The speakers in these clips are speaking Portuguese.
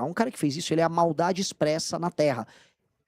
Um cara que fez isso, ele é a maldade expressa na Terra.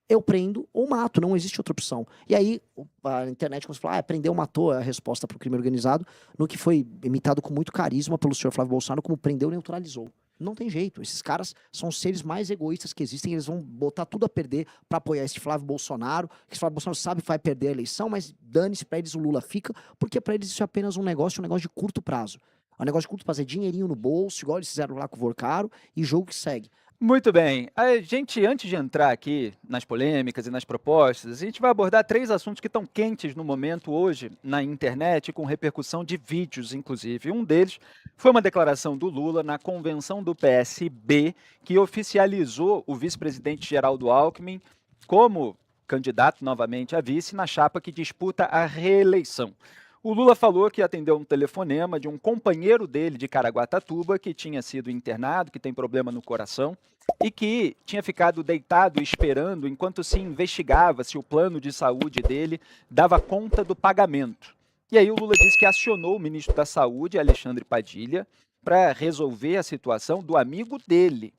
Eu prendo ou mato, não existe outra opção. E aí, a internet começou a falar, prendeu ou matou, é a resposta para o crime organizado, no que foi imitado com muito carisma pelo senhor Flávio Bolsonaro, como prendeu e neutralizou. Não tem jeito, esses caras são os seres mais egoístas que existem, eles vão botar tudo a perder para apoiar esse Flávio Bolsonaro, que esse Flávio Bolsonaro sabe que vai perder a eleição, mas dane-se, para eles o Lula fica, porque para eles isso é apenas um negócio de curto prazo. É um negócio de curto prazo, é dinheirinho no bolso, igual eles fizeram lá com o Vorcaro, e jogo que segue. Muito bem. A gente, antes de entrar aqui nas polêmicas e nas propostas, a gente vai abordar 3 assuntos que estão quentes no momento hoje na internet, com repercussão de vídeos, inclusive. Um deles foi uma declaração do Lula na convenção do PSB, que oficializou o vice-presidente Geraldo Alckmin como candidato novamente a vice na chapa que disputa a reeleição. O Lula falou que atendeu um telefonema de um companheiro dele de Caraguatatuba, que tinha sido internado, que tem problema no coração, e que tinha ficado deitado esperando enquanto se investigava se o plano de saúde dele dava conta do pagamento. E aí o Lula disse que acionou o ministro da Saúde, Alexandre Padilha, para resolver a situação do amigo dele,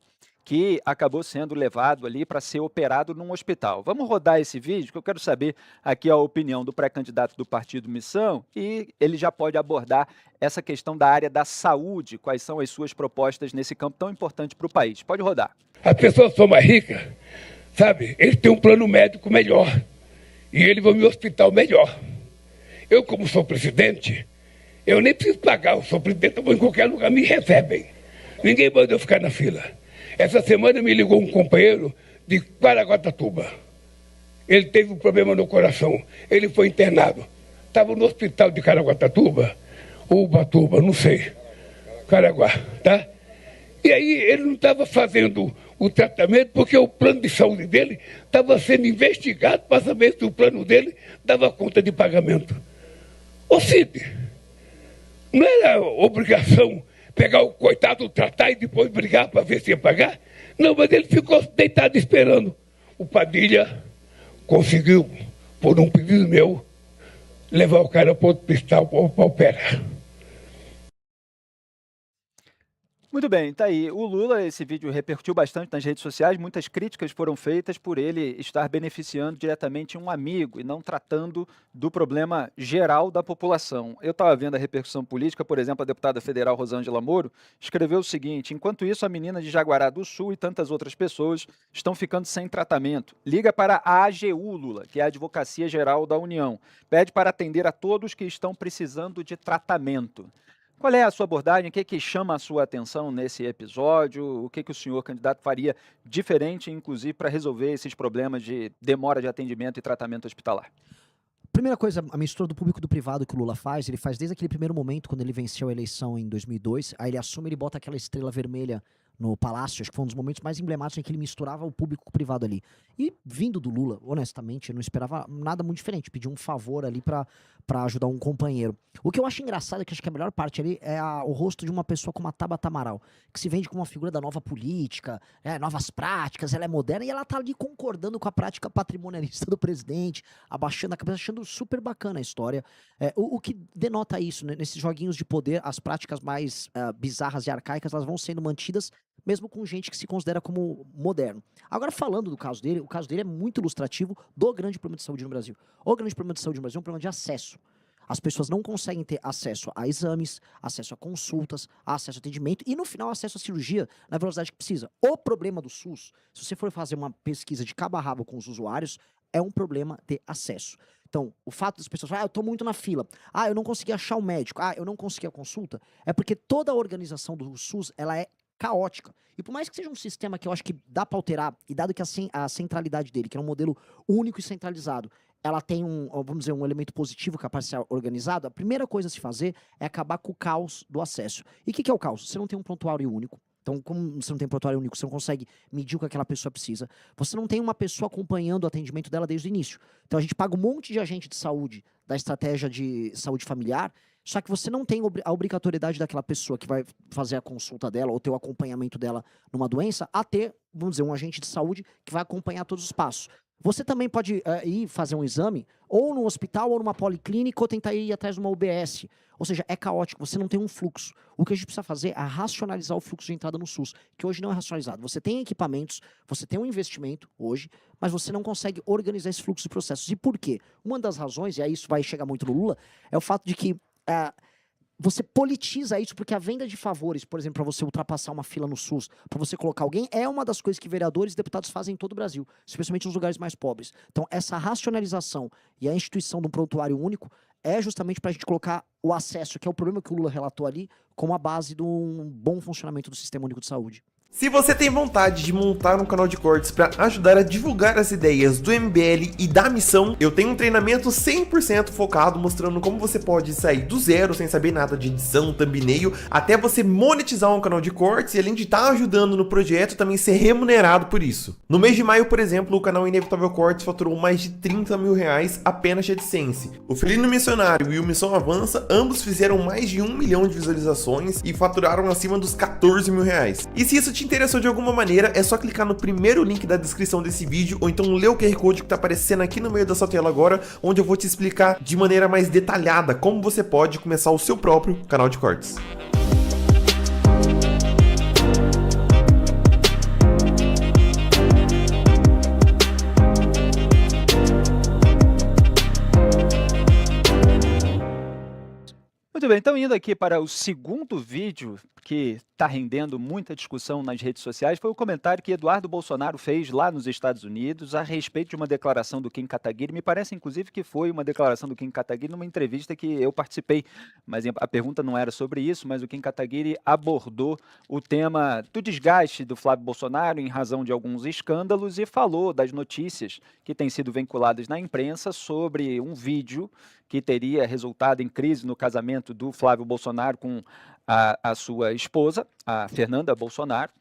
que acabou sendo levado ali para ser operado num hospital. Vamos rodar esse vídeo, que eu quero saber aqui a opinião do pré-candidato do Partido Missão, e ele já pode abordar essa questão da área da saúde, quais são as suas propostas nesse campo tão importante para o país. Pode rodar. As pessoas são mais ricas, sabe? Eles têm um plano médico melhor, e eles vão em um hospital melhor. Eu, como sou presidente, eu nem preciso pagar, eu sou presidente, eu vou em qualquer lugar, me recebem. Ninguém manda eu ficar na fila. Essa semana me ligou um companheiro de Caraguatatuba. Ele teve um problema no coração. Ele foi internado. Estava no hospital de Caraguatatuba, ou Ubatuba, não sei. Caraguá, tá? E aí ele não estava fazendo o tratamento porque o plano de saúde dele estava sendo investigado para saber se o plano dele dava conta de pagamento. Ô Cid, não era obrigação pegar o coitado, tratar e depois brigar para ver se ia pagar? Não, mas ele ficou deitado esperando. O Padilha conseguiu, por um pedido meu, levar o cara para outro hospital para operar. Muito bem, tá aí. O Lula, esse vídeo repercutiu bastante nas redes sociais, muitas críticas foram feitas por ele estar beneficiando diretamente um amigo e não tratando do problema geral da população. Eu estava vendo a repercussão política, por exemplo, a deputada federal Rosângela Moro escreveu o seguinte: enquanto isso, a menina de Jaguará do Sul e tantas outras pessoas estão ficando sem tratamento. Liga para a AGU, Lula, que é a Advocacia Geral da União. Pede para atender a todos que estão precisando de tratamento. Qual é a sua abordagem? O que chama a sua atenção nesse episódio? O que o senhor candidato faria diferente, inclusive, para resolver esses problemas de demora de atendimento e tratamento hospitalar? Primeira coisa, a mistura do público e do privado que o Lula faz, ele faz desde aquele primeiro momento, quando ele venceu a eleição em 2002, aí ele assume, ele bota aquela estrela vermelha no Palácio, acho que foi um dos momentos mais emblemáticos em que ele misturava o público com o privado ali. E vindo do Lula, honestamente, eu não esperava nada muito diferente, pedir um favor ali pra ajudar um companheiro. O que eu acho engraçado é que acho que a melhor parte ali é o rosto de uma pessoa como a Tabata Amaral, que se vende como uma figura da nova política, novas práticas, ela é moderna e ela tá ali concordando com a prática patrimonialista do presidente, abaixando a cabeça, achando super bacana a história. O que denota isso, né? Nesses joguinhos de poder, as práticas mais bizarras e arcaicas, elas vão sendo mantidas mesmo com gente que se considera como moderno. Agora, falando do caso dele, o caso dele é muito ilustrativo do grande problema de saúde no Brasil. O grande problema de saúde no Brasil é um problema de acesso. As pessoas não conseguem ter acesso a exames, acesso a consultas, acesso a atendimento e, no final, acesso à cirurgia na velocidade que precisa. O problema do SUS, se você for fazer uma pesquisa de cabo a rabo com os usuários, é um problema de acesso. Então, o fato das pessoas falarem, eu tô muito na fila, eu não consegui achar o médico, eu não consegui a consulta, é porque toda a organização do SUS, ela é caótica. E por mais que seja um sistema que eu acho que dá para alterar, e dado que a centralidade dele, que é um modelo único e centralizado, ela tem vamos dizer, um elemento positivo capaz de ser organizado, a primeira coisa a se fazer é acabar com o caos do acesso. E o que é o caos? Você não tem um prontuário único. Então, como você não tem prontuário único, você não consegue medir o que aquela pessoa precisa. Você não tem uma pessoa acompanhando o atendimento dela desde o início. Então, a gente paga um monte de agente de saúde da estratégia de saúde familiar, só que você não tem a obrigatoriedade daquela pessoa que vai fazer a consulta dela ou ter o acompanhamento dela numa doença a ter, vamos dizer, um agente de saúde que vai acompanhar todos os passos. Você também pode ir fazer um exame, ou no hospital, ou numa policlínica, ou tentar ir atrás de uma UBS. Ou seja, é caótico, você não tem um fluxo. O que a gente precisa fazer é racionalizar o fluxo de entrada no SUS, que hoje não é racionalizado. Você tem equipamentos, você tem um investimento hoje, mas você não consegue organizar esse fluxo de processos. E por quê? Uma das razões, e aí isso vai chegar muito no Lula, é o fato de que você politiza isso, porque a venda de favores, por exemplo, para você ultrapassar uma fila no SUS, para você colocar alguém, é uma das coisas que vereadores e deputados fazem em todo o Brasil, especialmente nos lugares mais pobres. Então, essa racionalização e a instituição de um prontuário único é justamente para a gente colocar o acesso, que é o problema que o Lula relatou ali, como a base de um bom funcionamento do Sistema Único de Saúde. Se você tem vontade de montar um canal de cortes para ajudar a divulgar as ideias do MBL e da missão, eu tenho um treinamento 100% focado mostrando como você pode sair do zero sem saber nada de edição, thumbnail, até você monetizar um canal de cortes e além de estar ajudando no projeto, também ser remunerado por isso. No mês de maio, por exemplo, o canal Inevitável Cortes faturou mais de 30 mil reais apenas de AdSense. O Felino Missionário e o Missão Avança, ambos fizeram mais de 1 milhão de visualizações e faturaram acima dos 14 mil reais. E se isso te interessou de alguma maneira, é só clicar no primeiro link da descrição desse vídeo, ou então ler o QR Code que está aparecendo aqui no meio da sua tela agora, onde eu vou te explicar de maneira mais detalhada como você pode começar o seu próprio canal de cortes. Muito bem, então indo aqui para o segundo vídeo que está rendendo muita discussão nas redes sociais, foi o comentário que Eduardo Bolsonaro fez lá nos Estados Unidos a respeito de uma declaração do Kim Kataguiri. Me parece, inclusive, que foi uma declaração do Kim Kataguiri numa entrevista que eu participei, mas a pergunta não era sobre isso, mas o Kim Kataguiri abordou o tema do desgaste do Flávio Bolsonaro em razão de alguns escândalos e falou das notícias que têm sido vinculadas na imprensa sobre um vídeo que teria resultado em crise no casamento do Flávio Bolsonaro com a sua esposa, a Fernanda Bolsonaro,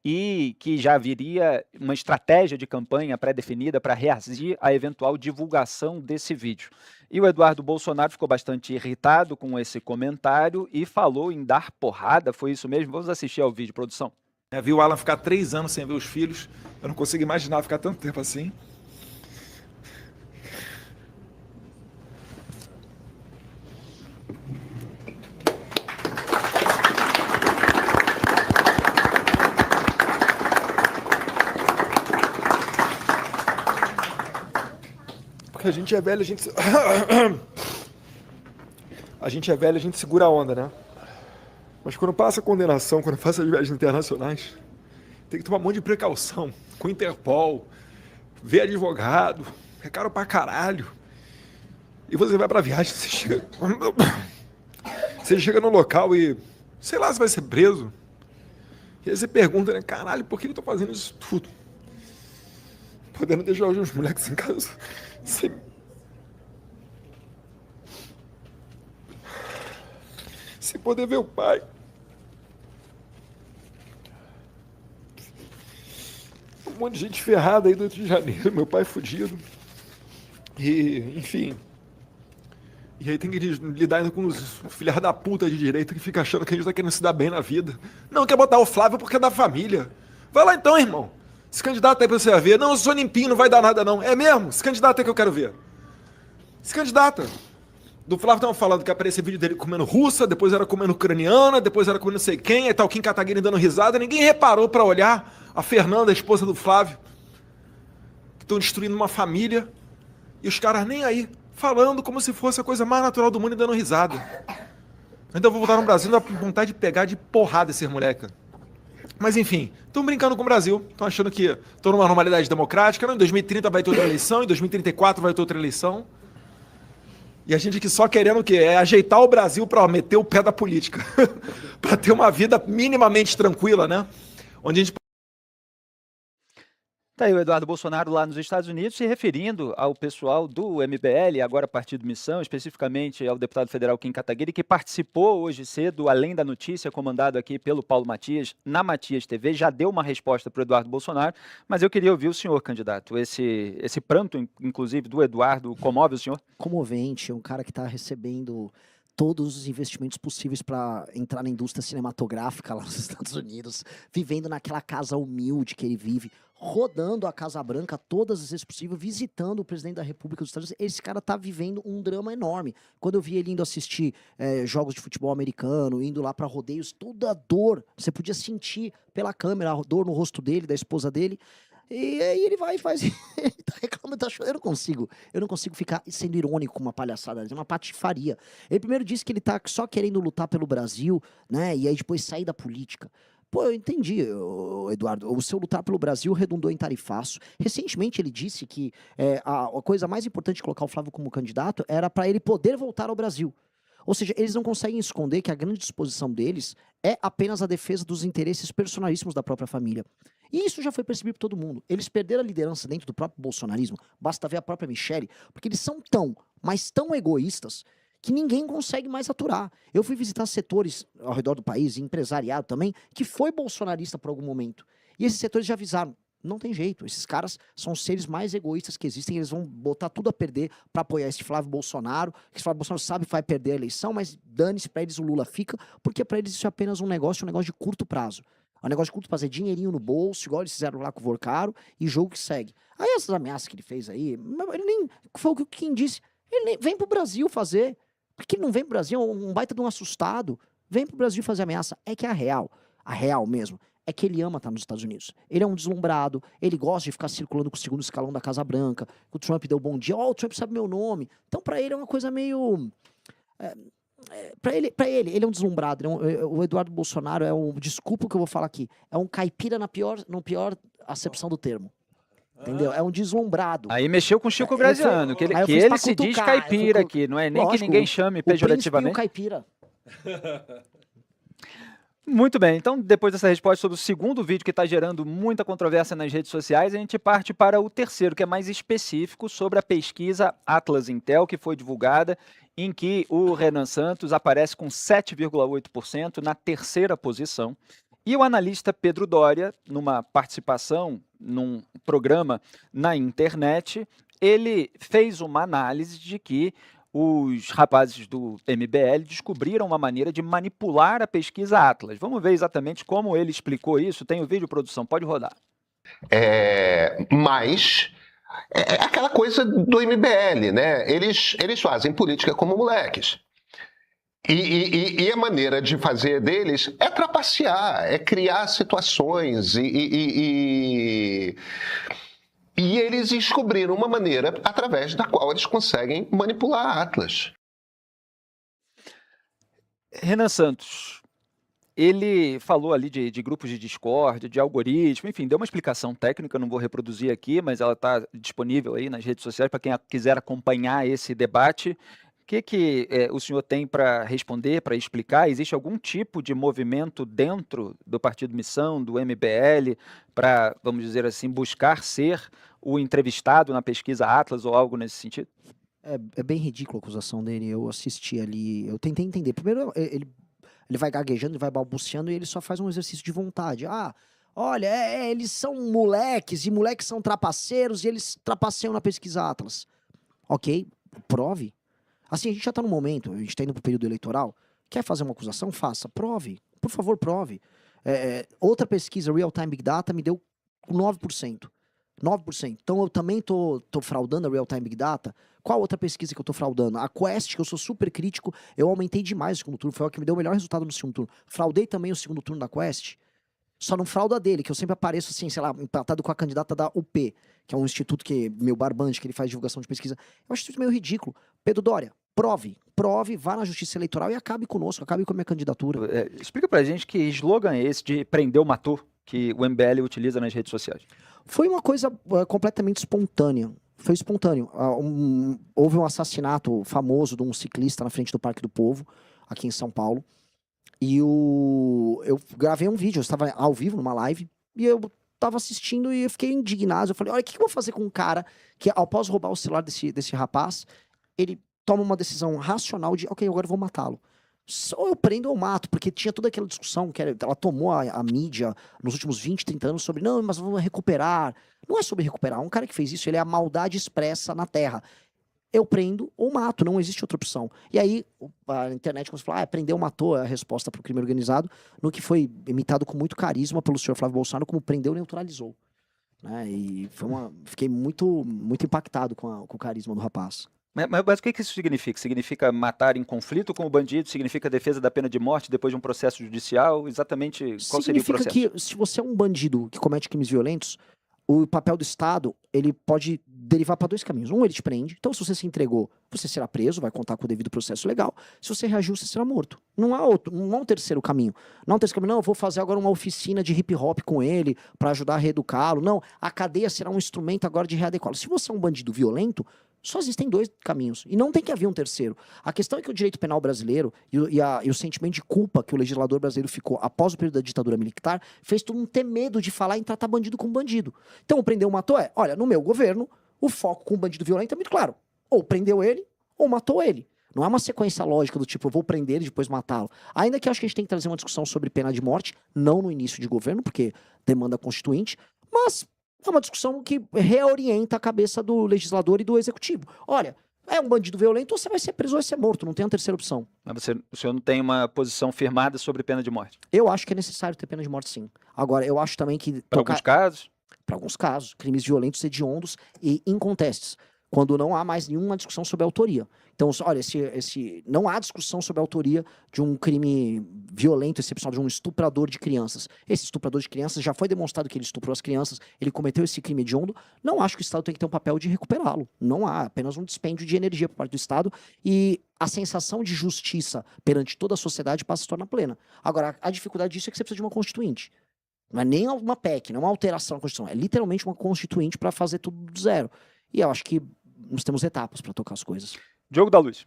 e que já haveria uma estratégia de campanha pré-definida para reagir à eventual divulgação desse vídeo. E o Eduardo Bolsonaro ficou bastante irritado com esse comentário e falou em dar porrada, foi isso mesmo? Vamos assistir ao vídeo, produção. Vi o Alan ficar 3 anos sem ver os filhos, eu não consigo imaginar ficar tanto tempo assim. A gente é velho, a gente é velho, a gente segura a onda, né? Mas quando passa a condenação, quando passa as viagens internacionais, tem que tomar um monte de precaução com o Interpol, ver advogado, é caro pra caralho. E você vai pra viagem, você chega no local e, sei lá, você vai ser preso. E aí você pergunta, né, caralho, por que eu tô fazendo isso tudo? Podendo deixar os meus moleques em casa sem poder ver o pai. Um monte de gente ferrada aí do Rio de Janeiro, meu pai fudido. E, enfim. E aí tem que lidar ainda com os filhos da puta de direita que fica achando que a gente tá querendo se dar bem na vida. Não quer botar o Flávio porque é da família. Vai lá então, irmão. Se candidata aí pra você ver. Não, eu sou limpinho, não vai dar nada não. É mesmo? Se candidata aí que eu quero ver. Se candidata. Do Flávio estavam falando que aparecia vídeo dele comendo russa, depois era comendo ucraniana, depois era comendo não sei quem, aí tá o Kim Kataguiri dando risada. Ninguém reparou pra olhar a Fernanda, a esposa do Flávio, que estão destruindo uma família. E os caras nem aí, falando como se fosse a coisa mais natural do mundo e dando risada. Ainda vou voltar no Brasil, dá vontade de pegar de porrada esses moleques. Mas enfim, estão brincando com o Brasil, estão achando que estão numa normalidade democrática, não, em 2030 vai ter outra eleição, em 2034 vai ter outra eleição. E a gente aqui só querendo o quê? É ajeitar o Brasil para meter o pé da política, para ter uma vida minimamente tranquila, né? Onde a gente... Tá aí o Eduardo Bolsonaro lá nos Estados Unidos se referindo ao pessoal do MBL, agora Partido Missão, especificamente ao deputado federal Kim Kataguiri, que participou hoje cedo, além da notícia, comandado aqui pelo Paulo Matias, na Matias TV, já deu uma resposta para o Eduardo Bolsonaro, mas eu queria ouvir o senhor, candidato. Esse pranto, inclusive, do Eduardo, comove o senhor? Comovente, um cara que está recebendo todos os investimentos possíveis para entrar na indústria cinematográfica lá nos Estados Unidos, vivendo naquela casa humilde que ele vive, rodando a Casa Branca todas as vezes possível, visitando o presidente da República dos Estados Unidos. Esse cara tá vivendo um drama enorme. Quando eu vi ele indo assistir jogos de futebol americano, indo lá para rodeios, toda a dor, você podia sentir pela câmera a dor no rosto dele, da esposa dele. E aí ele vai e faz. Ele tá reclamando, tá chorando. Eu não consigo ficar sendo irônico com uma palhaçada, é uma patifaria. Ele primeiro disse que ele tá só querendo lutar pelo Brasil, né? E aí depois sair da política. Pô, eu entendi, Eduardo. O seu lutar pelo Brasil redundou em tarifaço. Recentemente ele disse que a coisa mais importante de colocar o Flávio como candidato era para ele poder voltar ao Brasil. Ou seja, eles não conseguem esconder que a grande disposição deles é apenas a defesa dos interesses personalíssimos da própria família. E isso já foi percebido por todo mundo. Eles perderam a liderança dentro do próprio bolsonarismo. Basta ver a própria Michelle, porque eles são mas tão egoístas, que ninguém consegue mais aturar. Eu fui visitar setores ao redor do país, empresariado também, que foi bolsonarista por algum momento. E esses setores já avisaram, não tem jeito, esses caras são os seres mais egoístas que existem, eles vão botar tudo a perder para apoiar esse Flávio Bolsonaro, que esse Flávio Bolsonaro sabe que vai perder a eleição, mas dane-se, para eles o Lula fica, porque para eles isso é apenas um negócio de curto prazo. É um negócio de curto prazo, é dinheirinho no bolso, igual eles fizeram lá com o Vorcaro, e jogo que segue. Aí essas ameaças que ele fez aí, ele nem, foi o que quem disse, ele nem, vem pro Brasil fazer, porque ele não vem pro Brasil, um baita de um assustado, vem pro Brasil fazer ameaça, é que é a real mesmo, é que ele ama estar nos Estados Unidos. Ele é um deslumbrado, ele gosta de ficar circulando com o segundo escalão da Casa Branca, o Trump deu bom dia, o Trump sabe meu nome. Então, pra ele é uma coisa meio... Pra ele é um deslumbrado. O Eduardo Bolsonaro desculpa o que eu vou falar aqui, é um caipira na pior acepção do termo. Entendeu? É um deslumbrado. Aí mexeu com o Chico Graziano, que ele se diz caipira aqui, não é nem que ninguém chame pejorativamente. O caipira. Muito bem, então depois dessa resposta sobre o segundo vídeo que está gerando muita controvérsia nas redes sociais, a gente parte para o terceiro, que é mais específico, sobre a pesquisa Atlas Intel, que foi divulgada, em que o Renan Santos aparece com 7,8% na terceira posição. E o analista Pedro Doria, numa participação num programa na internet, ele fez uma análise de que os rapazes do MBL descobriram uma maneira de manipular a pesquisa Atlas. Vamos ver exatamente como ele explicou isso. Tem o vídeo, produção, pode rodar. Mas é aquela coisa do MBL, né? Eles fazem política como moleques. E a maneira de fazer deles é trapacear, é criar situações e eles descobriram uma maneira através da qual eles conseguem manipular a Atlas. Renan Santos, ele falou ali de grupos de Discord, de algoritmo, enfim, deu uma explicação técnica, não vou reproduzir aqui, mas ela está disponível aí nas redes sociais para quem quiser acompanhar esse debate. O que o senhor tem para responder, para explicar? Existe algum tipo de movimento dentro do Partido Missão, do MBL, para, vamos dizer assim, buscar ser o entrevistado na pesquisa Atlas ou algo nesse sentido? É bem ridícula a acusação dele, eu assisti ali, eu tentei entender. Primeiro, ele vai gaguejando, ele vai balbuciando e ele só faz um exercício de vontade. Olha, eles são moleques, e moleques são trapaceiros, e eles trapaceiam na pesquisa Atlas. Ok, prove. Assim, a gente já está no momento, a gente está indo para o período eleitoral, quer fazer uma acusação? Faça, prove, por favor, prove. Outra pesquisa, Real Time Big Data, me deu 9%. 9%. Então eu também tô fraudando a Real Time Big Data. Qual outra pesquisa que eu tô fraudando? A Quest, que eu sou super crítico, eu aumentei demais o segundo turno, foi o que me deu o melhor resultado no segundo turno. Fraudei também o segundo turno da Quest. Só não frauda dele, que eu sempre apareço assim, sei lá, empatado com a candidata da UP, que é um instituto meu barbante, que ele faz divulgação de pesquisa. Eu acho isso meio ridículo. Pedro Doria, prove, vá na justiça eleitoral e acabe conosco, acabe com a minha candidatura. Explica pra gente que slogan é esse de prender o matou, que o MBL utiliza nas redes sociais. Foi uma coisa completamente espontânea. Foi espontâneo. Houve um assassinato famoso de um ciclista na frente do Parque do Povo, aqui em São Paulo. E eu gravei um vídeo, eu estava ao vivo numa live, e eu estava assistindo e eu fiquei indignado. Eu falei, olha, o que eu vou fazer com um cara que, após roubar o celular desse rapaz, ele toma uma decisão racional de, ok, agora eu vou matá-lo. Ou eu prendo ou mato, porque tinha toda aquela discussão que ela tomou a mídia nos últimos 20, 30 anos sobre, não, mas vamos recuperar. Não é sobre recuperar, um cara que fez isso, ele é a maldade expressa na Terra. eu prendo ou mato, não existe outra opção. E aí, a internet começou a falar, prendeu ou matou, é a resposta para o crime organizado, no que foi imitado com muito carisma pelo senhor Flávio Bolsonaro, como prendeu e neutralizou. Né? E fiquei muito, muito impactado com o carisma do rapaz. Mas o que isso significa? Significa matar em conflito com o bandido? Significa defesa da pena de morte depois de um processo judicial? Exatamente qual seria o processo? Significa que se você é um bandido que comete crimes violentos, o papel do Estado, ele pode derivar para dois caminhos. Um, ele te prende. Então, se você se entregou, você será preso, vai contar com o devido processo legal. Se você reagiu, você será morto. Não há um terceiro caminho. Não há um terceiro caminho, não, eu vou fazer agora uma oficina de hip hop com ele para ajudar a reeducá-lo. Não, a cadeia será um instrumento agora de readequá-lo. Se você é um bandido violento, só existem dois caminhos. E não tem que haver um terceiro. A questão é que o direito penal brasileiro e o sentimento de culpa que o legislador brasileiro ficou após o período da ditadura militar fez todo mundo ter medo de falar em tratar bandido como bandido. Então, o prendeu ou matou olha, no meu governo, o foco com o bandido violento é muito claro. Ou prendeu ele, ou matou ele. Não é uma sequência lógica do tipo, eu vou prender ele e depois matá-lo. Ainda que eu acho que a gente tem que trazer uma discussão sobre pena de morte, não no início de governo, porque demanda constituinte, mas é uma discussão que reorienta a cabeça do legislador e do executivo. Olha, é um bandido violento, ou você vai ser preso ou vai ser morto, não tem uma terceira opção. Mas o senhor não tem uma posição firmada sobre pena de morte? Eu acho que é necessário ter pena de morte, sim. Agora, eu acho também que... Para alguns casos? Para alguns casos, crimes violentos, hediondos e incontestes, quando não há mais nenhuma discussão sobre a autoria. Então, olha, não há discussão sobre a autoria de um crime violento, excepcional, de um estuprador de crianças. Esse estuprador de crianças já foi demonstrado que ele estuprou as crianças, ele cometeu esse crime hediondo. Não acho que o Estado tem que ter um papel de recuperá-lo. Não há, apenas um dispêndio de energia por parte do Estado e a sensação de justiça perante toda a sociedade passa a se tornar plena. Agora, a dificuldade disso é que você precisa de uma constituinte. Não é nem uma PEC, não é uma alteração na Constituição. É literalmente uma constituinte para fazer tudo do zero. E eu acho que nós temos etapas para tocar as coisas. Diogo da Luz.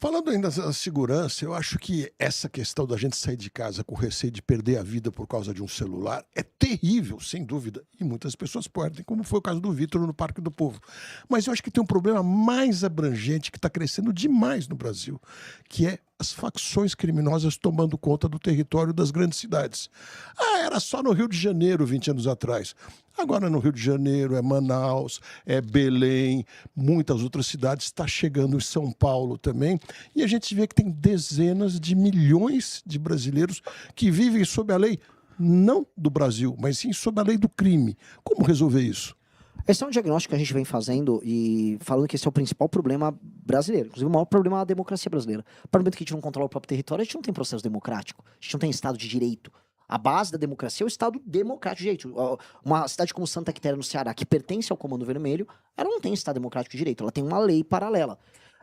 Falando ainda da segurança, eu acho que essa questão da gente sair de casa com receio de perder a vida por causa de um celular é terrível, sem dúvida. E muitas pessoas perdem, como foi o caso do Vitor no Parque do Povo. Mas eu acho que tem um problema mais abrangente que está crescendo demais no Brasil, que é as facções criminosas tomando conta do território das grandes cidades. Era só no Rio de Janeiro 20 anos atrás. Agora no Rio de Janeiro, é Manaus, é Belém, muitas outras cidades, está chegando em São Paulo também. E a gente vê que tem dezenas de milhões de brasileiros que vivem sob a lei, não do Brasil, mas sim sob a lei do crime. Como resolver isso? Esse é um diagnóstico que a gente vem fazendo e falando que esse é o principal problema brasileiro. Inclusive, o maior problema é a democracia brasileira. A partir do momento que a gente não controla o próprio território, a gente não tem processo democrático. A gente não tem Estado de Direito. A base da democracia é o Estado democrático de direito. Uma cidade como Santa Quitéria, no Ceará, que pertence ao Comando Vermelho, ela não tem Estado democrático de direito, ela tem uma lei paralela.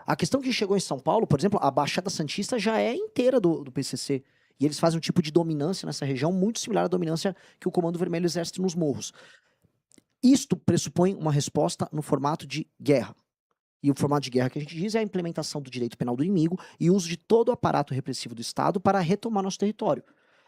A questão que chegou em São Paulo, por exemplo, a Baixada Santista já é inteira do PCC. E eles fazem um tipo de dominância nessa região muito similar à dominância que o Comando Vermelho exerce nos morros. Isto pressupõe uma resposta no formato de guerra. E o formato de guerra que a gente diz é a implementação do direito penal do inimigo e o uso de todo o aparato repressivo do Estado para retomar nosso território.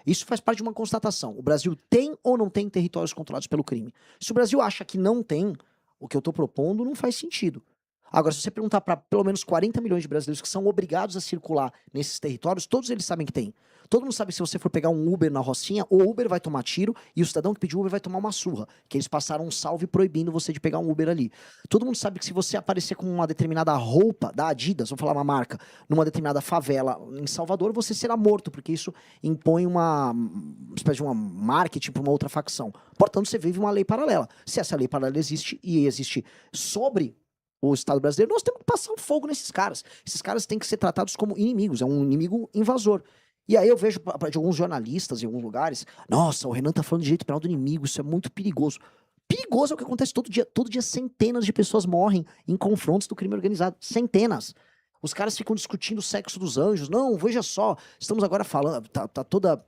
Isso faz parte de uma constatação. O Brasil tem ou não tem territórios controlados pelo crime? Se o Brasil acha que não tem, o que eu estou propondo não faz sentido. Agora, se você perguntar para pelo menos 40 milhões de brasileiros que são obrigados a circular nesses territórios, todos eles sabem que tem. Todo mundo sabe que se você for pegar um Uber na Rocinha, o Uber vai tomar tiro e o cidadão que pediu Uber vai tomar uma surra, que eles passaram um salve proibindo você de pegar um Uber ali. Todo mundo sabe que se você aparecer com uma determinada roupa da Adidas, vou falar uma marca, numa determinada favela em Salvador, você será morto, porque isso impõe uma espécie de uma marketing para uma outra facção. Portanto, você vive uma lei paralela. Se essa lei paralela existe e existe sobre o Estado brasileiro, nós temos que passar um fogo nesses caras. Esses caras têm que ser tratados como inimigos, é um inimigo invasor. E aí eu vejo de alguns jornalistas em alguns lugares, nossa, o Renan tá falando de direito penal do inimigo, isso é muito perigoso. Perigoso é o que acontece todo dia centenas de pessoas morrem em confrontos do crime organizado, centenas. Os caras ficam discutindo o sexo dos anjos, não, veja só, estamos agora falando, tá toda...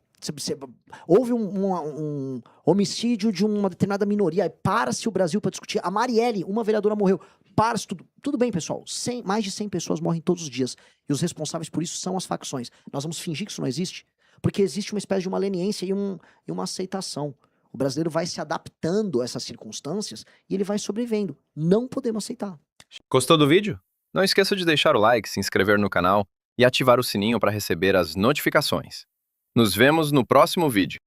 Houve um homicídio de uma determinada minoria, aí para-se o Brasil para discutir, a Marielle, uma vereadora morreu, para-se tudo bem, pessoal, mais de 100 pessoas morrem todos os dias, e os responsáveis por isso são as facções. Nós vamos fingir que isso não existe? Porque existe uma espécie de uma leniência e uma aceitação. O brasileiro vai se adaptando a essas circunstâncias e ele vai sobrevivendo. Não podemos aceitar. Gostou do vídeo? Não esqueça de deixar o like, se inscrever no canal e ativar o sininho para receber as notificações. Nos vemos no próximo vídeo.